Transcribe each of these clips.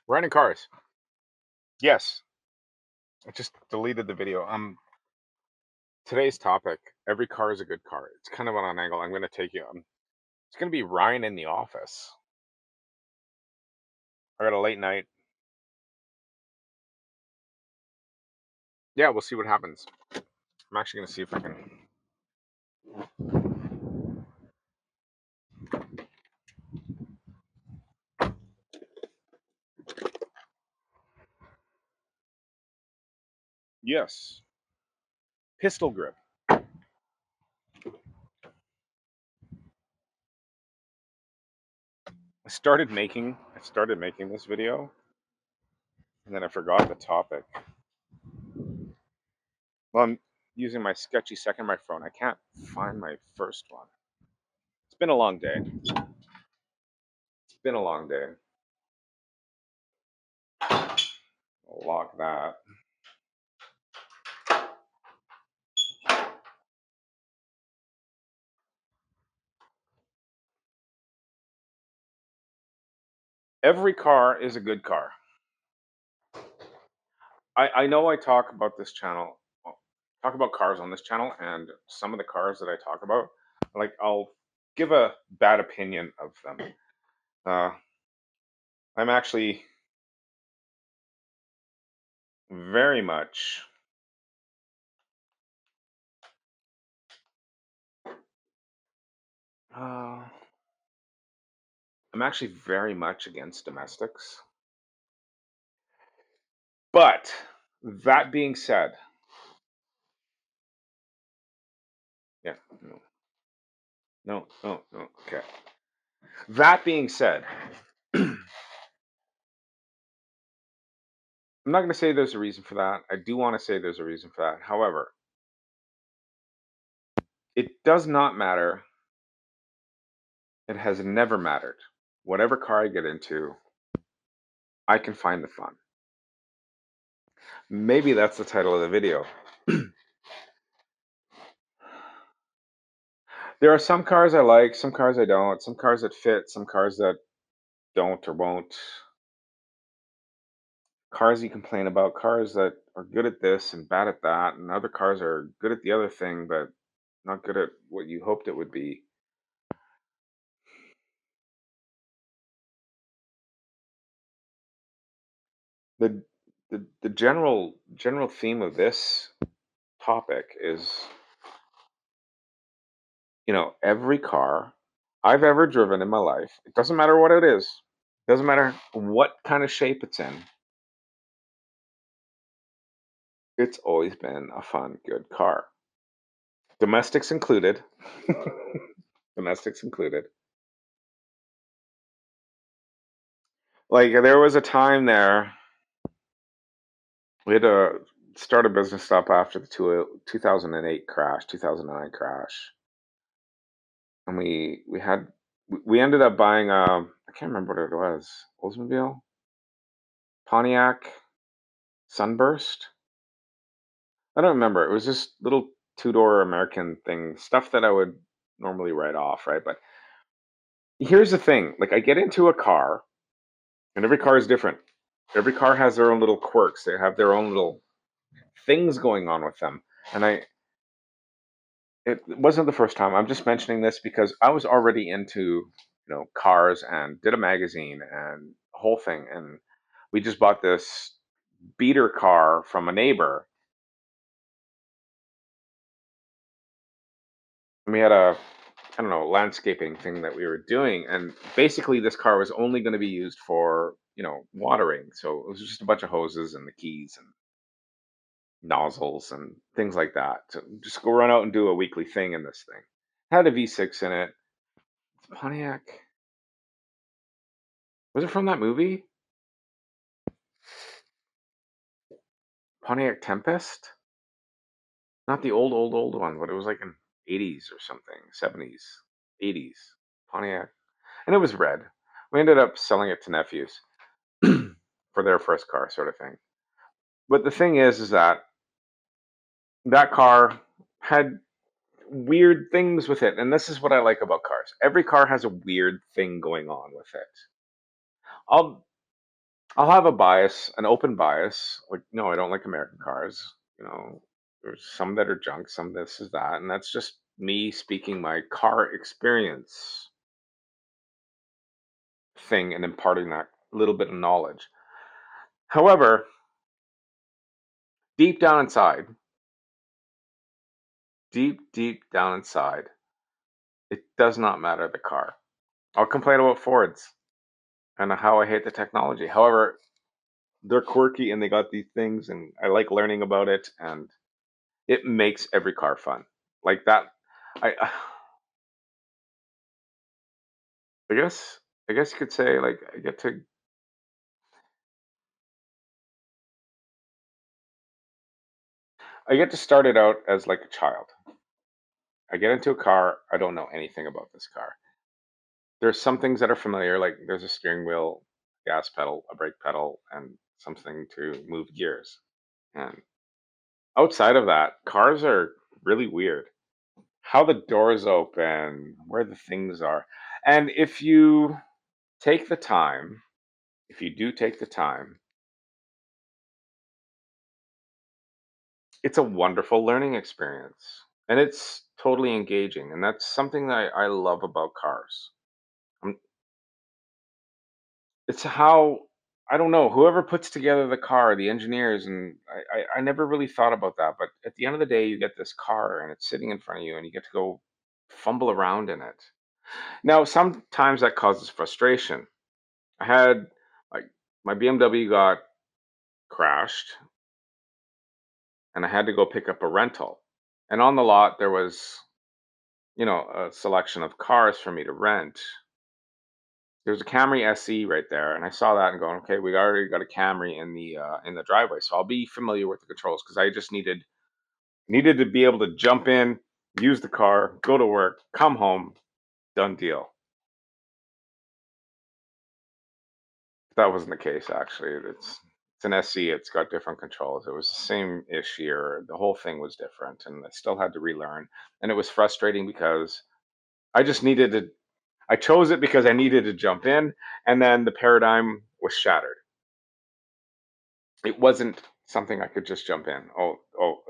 Renting cars. Yes. I just deleted the video. Today's topic, every car is a good car. It's kind of on an angle I'm going to take you on. It's going to be Ryan in the office. I got a late night. Yeah, we'll see what happens. I'm actually going to see if I can. Yes. Pistol grip. I started making this video and then I forgot the topic. Well, I'm using my sketchy second microphone. I can't find my first one. It's been a long day. It's been a long day. I'll lock that. Every car is a good car. I know I talk about this channel, talk about cars on this channel, and some of the cars that I talk about, like I'll give a bad opinion of them. Uh, I'm actually very much, uh, I'm actually very much against domestics. But that being said, yeah, no, no, no, no, okay. That being said, I'm not going to say there's a reason for that. I do want to say there's a reason for that. However, it does not matter. It has never mattered. Whatever car I get into, I can find the fun. Maybe that's the title of the video. There are some cars I like, some cars I don't, some cars that fit, some cars that don't or won't. Cars you complain about, cars that are good at this and bad at that, and other cars are good at the other thing, but not good at what you hoped it would be. The the general theme of this topic is, every car I've ever driven in my life, it doesn't matter what it is, doesn't matter what kind of shape it's in, it's always been a fun, good car. Domestics included. Domestics included. Like there was a time there we had to start a business up after the 2008 crash, 2009 crash, and we ended up buying I can't remember what it was, Oldsmobile, Pontiac Sunburst. I don't remember. It was just little two-door American thing, stuff that I would normally write off, right? But here's the thing: like I get into a car, and every car is different. Every car has their own little quirks. They have their own little things going on with them. And it wasn't the first time. I'm just mentioning this because I was already into, cars and did a magazine and a whole thing. And we just bought this beater car from a neighbor. And we had I don't know, landscaping thing that we were doing. And basically this car was only going to be used for, watering. So it was just a bunch of hoses and the keys and nozzles and things like that to just go run out and do a weekly thing in this thing. Had a V6 in it. Pontiac. Was it from that movie? Pontiac Tempest? Not the old one, but it was like in 80s or something, 70s, 80s. Pontiac. And it was red. We ended up selling it to nephews for their first car sort of thing. But the thing is that car had weird things with it. And this is what I like about cars. Every car has a weird thing going on with it. I'll I'll have a bias, an open bias. Like, no, I don't like American cars. You know, there's some that are junk, some this is that, and that's just me speaking my car experience thing and imparting that little bit of knowledge. However, deep down inside, deep down inside, it does not matter the car. I'll complain about Fords and how I hate the technology. However, they're quirky and they got these things, and I like learning about it, and it makes every car fun. Like that, I I guess I guess you could say like I get to start it out as like a child. I get into a car, I don't know anything about this car. There's some things that are familiar, like there's a steering wheel, gas pedal, a brake pedal, and something to move gears. And outside of that, cars are really weird. How the doors open, where the things are. And take the time, if you do take the time, it's a wonderful learning experience. And it's totally engaging. And that's something that I love about cars. Um, It's how, I don't know, whoever puts together the car, the engineers, and I never really thought about that. But at the end of the day, you get this car and it's sitting in front of you and you get to go fumble around in it. Now, sometimes that causes frustration. I had like my BMW got crashed and I had to go pick up a rental. And on the lot there was, a selection of cars for me to rent. There's a Camry SE right there, and I saw that and going, okay, we already got a Camry in the driveway, so I'll be familiar with the controls because I just needed to be able to jump in, use the car, go to work, come home, done deal. That wasn't the case actually. It's an SE. It's got different controls. It was the same ish year. The whole thing was different, and I still had to relearn. And it was frustrating because I just needed to. I chose it because I needed to jump in, and then the paradigm was shattered. It wasn't something I could just jump in. Oh,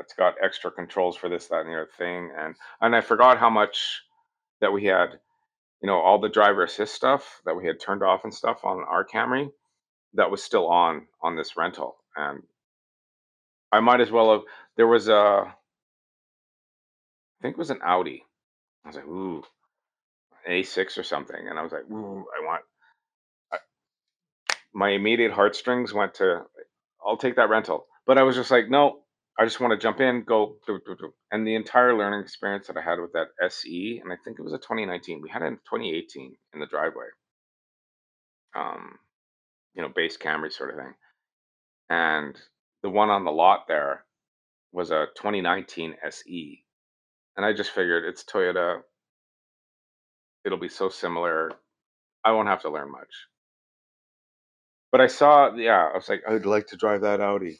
it's got extra controls for this, that, and the other thing, and I forgot how much that we had. All the driver assist stuff that we had turned off and stuff on our Camry that was still on this rental, and I might as well have. There was I think it was an Audi. I was like, ooh, A6 or something, and I was like, ooh, I, my immediate heartstrings went to, I'll take that rental, but I was just like, no, I just want to jump in, go, do, do, do. And the entire learning experience that I had with that SE, and I think it was a 2019, we had it in 2018 in the driveway, um, base Camry sort of thing, and the one on the lot there was a 2019 SE. And I just figured it's Toyota. It'll be so similar. I won't have to learn much. But yeah, I was like, I'd like to drive that Audi.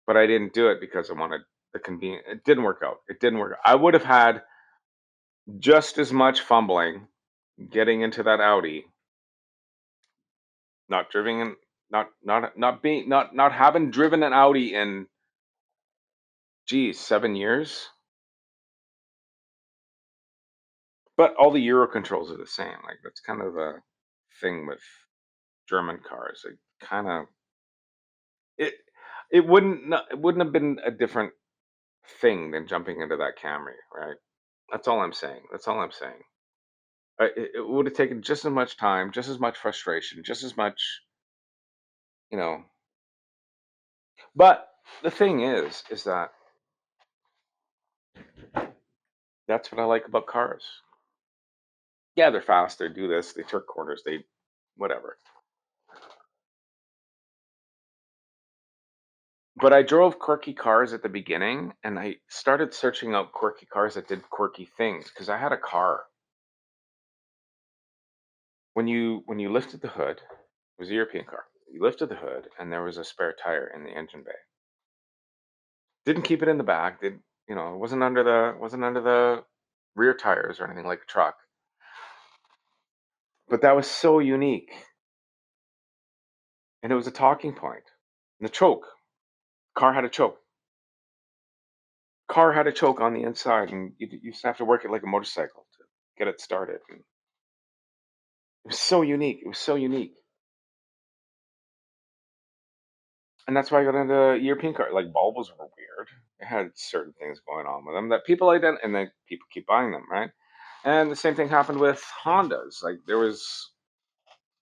But I didn't do it because I wanted the convenience. It didn't work out. It didn't work out. I would have had just as much fumbling getting into that Audi, not driving in, not having driven an Audi in, geez, 7 years. But all the Euro controls are the same. Like that's kind of the thing with German cars. It it wouldn't have been a different thing than jumping into that Camry, right? That's all I'm saying. That's all I'm saying. It would have taken just as much time, just as much frustration, just as much, you know. But the thing is that that's what I like about cars. Yeah, they're fast. They do this. They turn corners. They, whatever. But I drove quirky cars at the beginning, and I started searching out quirky cars that did quirky things because I had a car. When you lifted the hood, it was a European car. You lifted the hood, and there was a spare tire in the engine bay. Didn't keep it in the back. It wasn't under the rear tires or anything like a truck. But that was so unique. and it was a talking point. And the choke, car had a choke. Car had a choke on the inside, and you used to have to work it like a motorcycle to get it started. And it was so unique. It was so unique. And that's why I got into European car. Like Volvos were weird. It had certain things going on with them that people and then people keep buying them, right? And the same thing happened with Hondas. Like there was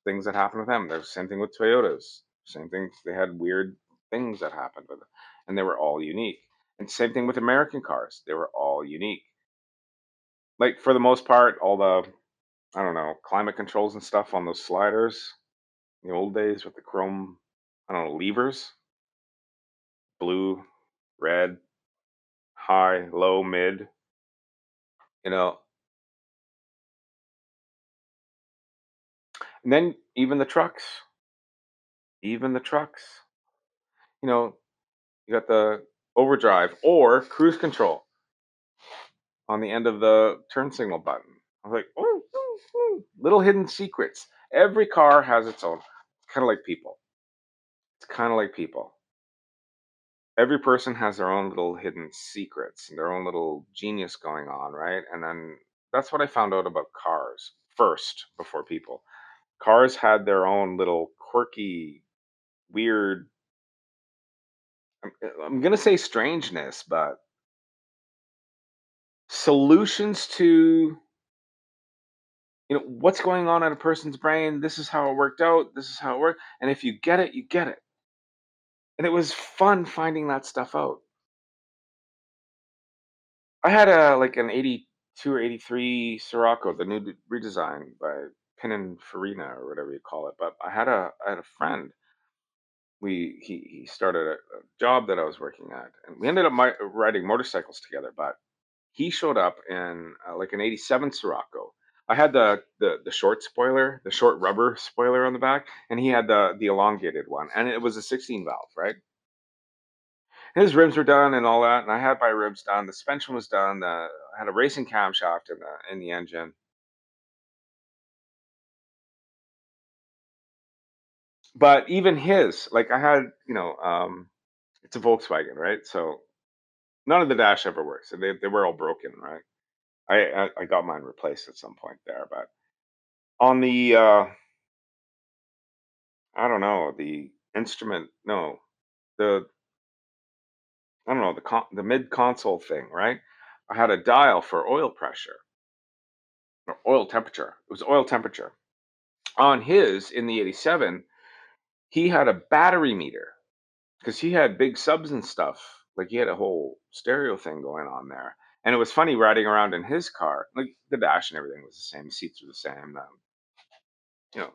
things that happened with them. There's the same thing with Toyotas. Same thing. They had weird things that happened with them, and they were all unique. And same thing with American cars. They were all unique. Like for the most part, all the I don't know climate controls and stuff on those sliders in the old days with the chrome, I don't know levers, blue, red, high, low, mid. You know, and then even the trucks. You know, you got the overdrive or cruise control on the end of the turn signal button. I was like, oh, little hidden secrets. Every car has its own. Kind of like people. It's kind of like people. Every person has their own little hidden secrets and their own little genius going on, right? And then that's what I found out about cars first before people. Cars had their own little quirky, weird, I'm going to say strangeness, but solutions to what's going on in a person's brain. This is how it worked out. This is how it worked. And if you get it, you get it. And it was fun finding that stuff out. I had a like an 82 or 83 Sirocco, the new redesign by Pininfarina or whatever you call it. But I had a friend. He started a job that I was working at, and we ended up riding motorcycles together. But he showed up in like an '87 Sirocco. I had the short spoiler, the short rubber spoiler on the back, and he had the elongated one, and it was a 16 valve, right? His rims were done and all that, and I had my rims done. The suspension was done. I had a racing camshaft in the engine. But even his, like I had, it's a Volkswagen, right? So none of the dash ever works. So they were all broken, right? I got mine replaced at some point there, but on the I don't know the instrument, no, the I don't know the mid console thing, right? I had a dial for oil pressure or oil temperature. It was oil temperature on his in the '87. He had a battery meter because he had big subs and stuff. Like he had a whole stereo thing going on there. And it was funny riding around in his car. Like the dash and everything was the same, the seats were the same. It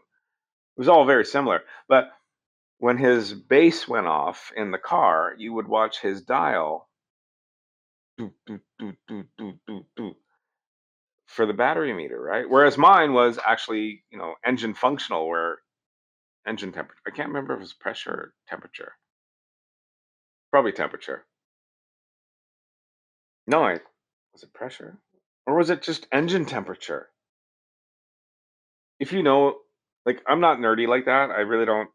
was all very similar. But when his bass went off in the car, you would watch his dial doot, doot, doot, doot, doot, doot, doot, for the battery meter, right? Whereas mine was actually, engine functional, where engine temperature. I can't remember if it was pressure or temperature. Probably temperature. No, I was it pressure? Or was it just engine temperature? If you know, like I'm not nerdy like that. I really don't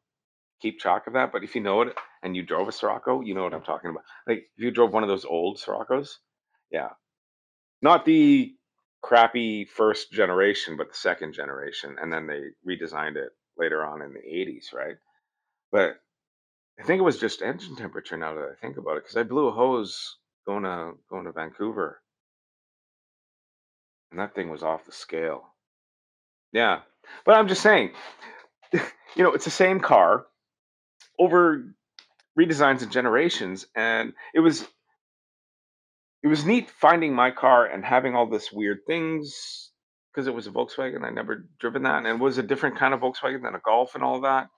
keep track of that. But if you know it and you drove a Sirocco, you know what I'm talking about. Like if you drove one of those old Siroccos, yeah, not the crappy first generation, but the second generation, and then they redesigned it later on in the '80s, right? But I think it was just engine temperature now that I think about it, because I blew a hose going to Vancouver, and that thing was off the scale. Yeah, but I'm just saying, it's the same car over redesigns and generations, and it was neat finding my car and having all this weird things because it was a Volkswagen. I never driven that, and it was a different kind of Volkswagen than a Golf and all that.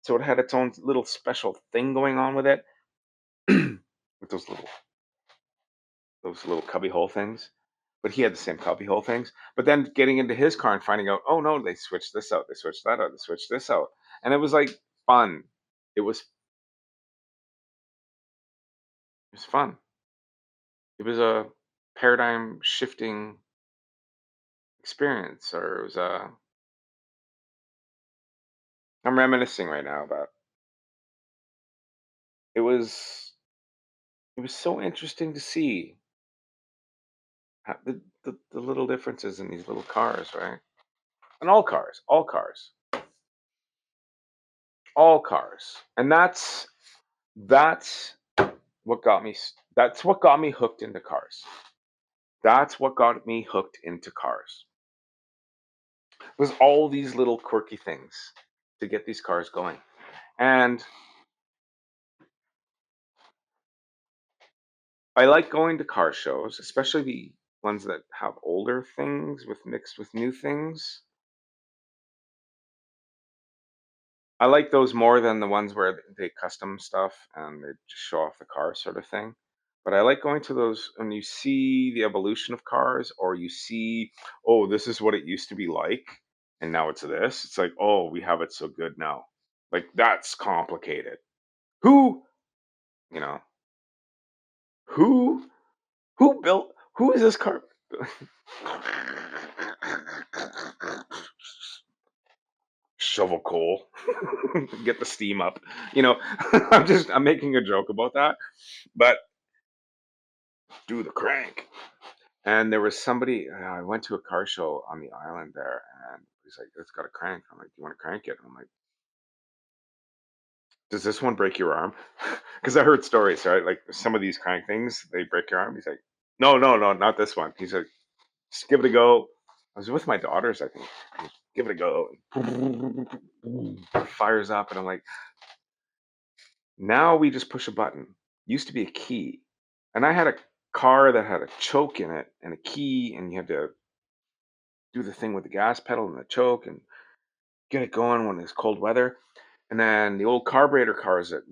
So it had its own little special thing going on with it, with those little cubby hole things. But he had the same cubby hole things. But then getting into his car and finding out, oh no, they switched this out, they switched that out, they switched this out, and it was like fun. It was fun. It was a paradigm shifting experience, or it was a. I'm reminiscing right now about. it was it was so interesting to see the little differences in these little cars, right? And all cars, and that's what got me. That's what got me hooked into cars. That's what got me hooked into cars. Was all these little quirky things to get these cars going, and I like going to car shows, especially the ones that have older things with mixed with new things. I like those more than the ones where they custom stuff and they just show off the car sort of thing. But I like going to those when you see the evolution of cars or you see, oh, this is what it used to be like and now it's this. It's like, oh, we have it so good now. Like that's complicated. Who, you know, who who is this car? Shovel coal, get the steam up. You know, I'm making a joke about that, but do the crank. And there was somebody, I went to a car show on the island there, and he's like, it's got a crank. I'm like, do you want to crank it? I'm like, does this one break your arm? Because I heard stories, right? Like some of these crank things, they break your arm. He's like, no, no, no, not this one. He's like, just give it a go. I was with my daughters, I think. Give it a go. Fires up, and I'm like, now we just push a button. Used to be a key. And I had a car that had a choke in it and a key, and you had to do the thing with the gas pedal and the choke and get it going when it's cold weather. And then the old carburetor cars that,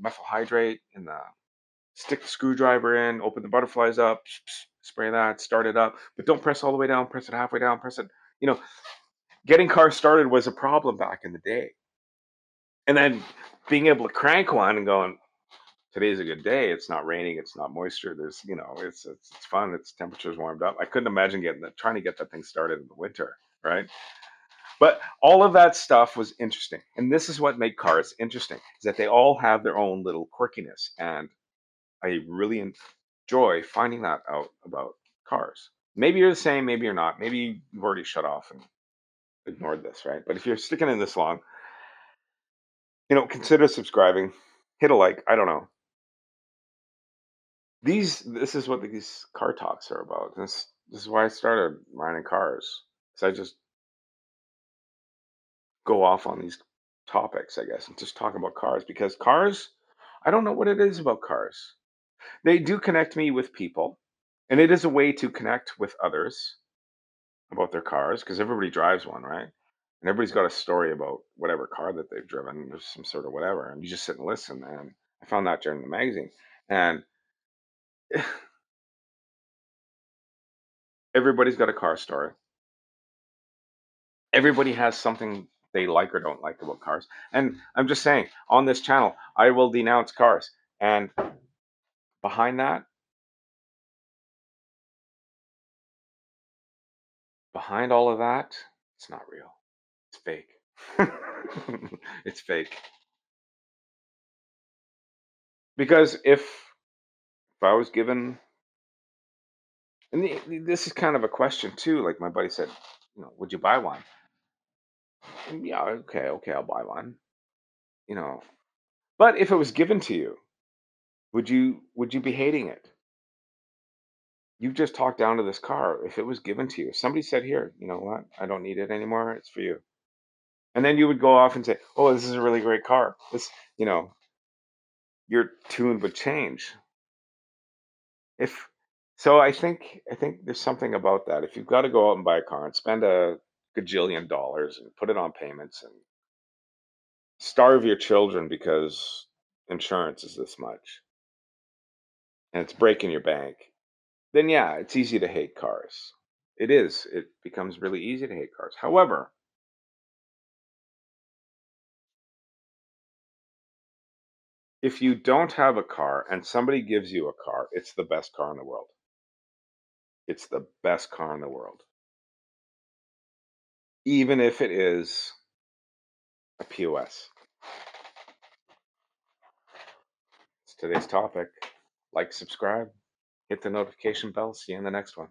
methyl hydrate and the stick the screwdriver in, open the butterflies up, spray that, start it up, but don't press all the way down, press it halfway down, press it. You know, getting cars started was a problem back in the day. And then being able to crank one and going, today's a good day. It's not raining. It's not moisture. There's, it's fun. It's temperatures warmed up. I couldn't imagine trying to get that thing started in the winter, right? But all of that stuff was interesting, and this is what made cars interesting: is that they all have their own little quirkiness, and I really enjoy finding that out about cars. Maybe you're the same. Maybe you're not. Maybe you've already shut off and ignored this, right? But if you're sticking in this long, consider subscribing, hit a like. I don't know. This is what these car talks are about. This is why I started mining cars. So I just go off on these topics, I guess, and just talk about cars because cars, I don't know what it is about cars. They do connect me with people, and it is a way to connect with others about their cars because everybody drives one, right? And everybody's got a story about whatever car that they've driven. There's some sort of whatever, and you just sit and listen. And I found that during the magazine, and everybody's got a car story. Everybody has something they like or don't like about cars. And I'm just saying, on this channel, I will denounce cars. And behind that, behind all of that, it's not real. It's fake. It's fake. Because if I was given, and this is kind of a question too. Like my buddy said, would you buy one? And yeah, okay, I'll buy one. You know, but if it was given to you, would you be hating it? You've just talked down to this car. If it was given to you, if somebody said, "Here, you know what? I don't need it anymore. It's for you," and then you would go off and say, "Oh, this is a really great car." You know, your tune would change. If so, I think there's something about that. If you've got to go out and buy a car and spend a gajillion dollars and put it on payments and starve your children because insurance is this much and it's breaking your bank, then yeah, it's easy to hate cars. It is. It becomes really easy to hate cars. However, if you don't have a car and somebody gives you a car, it's the best car in the world. It's the best car in the world. Even if it is a POS. today's topic. Like, subscribe, hit the notification bell. See you in the next one.